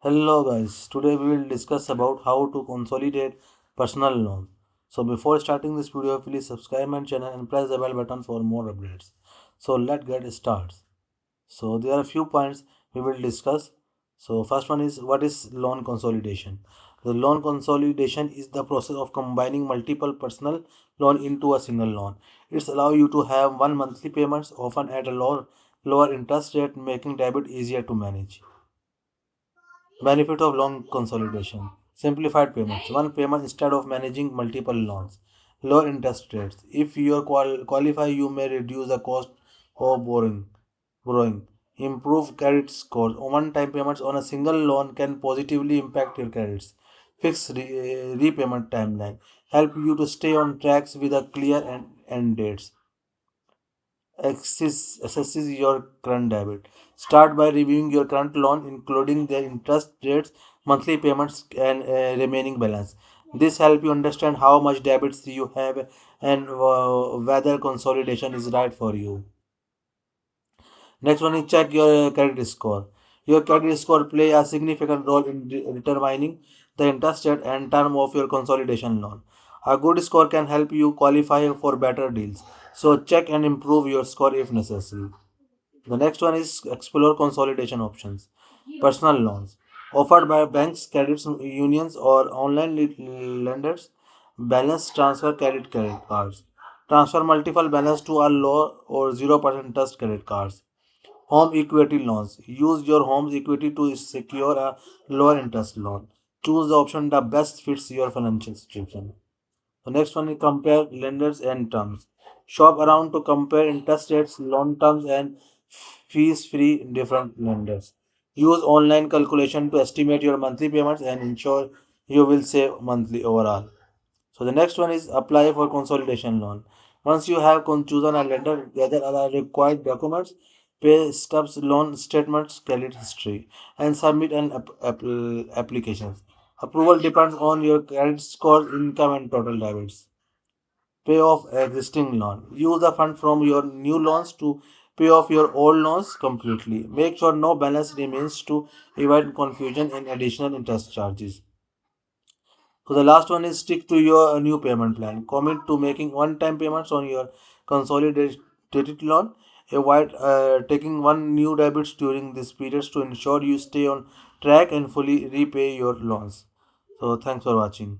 Hello guys, today we will discuss about how to consolidate personal loan. So before starting this video, please subscribe my channel and press the bell button for more updates. So let's get started. So there are a few points we will discuss. So first one is, what is loan consolidation? The loan consolidation is the process of combining multiple personal loan into a single loan. It's allow you to have one monthly payments, often at a lower interest rate, making debit easier to manage. Benefit of loan consolidation. Simplified payments. One payment instead of managing multiple loans. Lower interest rates. If you qualify, you may reduce the cost of borrowing. Improve credit scores. One-time payments on a single loan can positively impact your credits. Fixed repayment timeline. Help you to stay on tracks with a clear end dates. Assesses your current debit. Start by reviewing your current loan, including the interest rates, monthly payments, and remaining balance. This helps you understand how much debits you have and whether consolidation is right for you. Next one is, check your credit score. Your credit score play a significant role in determining the interest rate and term of your consolidation loan. A good score can help you qualify for better deals. So check and improve your score if necessary. The next one is, explore consolidation options. Personal loans offered by banks, credit unions, or online lenders. Balance transfer credit cards. Transfer multiple balance to a low or 0% interest credit cards. Home equity loans. Use your home's equity to secure a lower interest loan. Choose the option that best fits your financial situation. The next one is, compare lenders and terms. Shop around to compare interest rates, loan terms, and fees free different lenders. Use online calculation to estimate your monthly payments and ensure you will save monthly overall. So the next one is, apply for consolidation loan. Once you have chosen a lender, gather other required documents, pay stubs, loan statements, credit history, and submit an application. Approval depends on your credit score, income, and total debits. Pay off existing loan. Use the fund from your new loans to pay off your old loans completely. Make sure no balance remains to avoid confusion and additional interest charges. So the last one is, stick to your new payment plan. Commit to making one-time payments on your consolidated loan. Avoid taking one new debits during these periods to ensure you stay on track and fully repay your loans. So thanks for watching.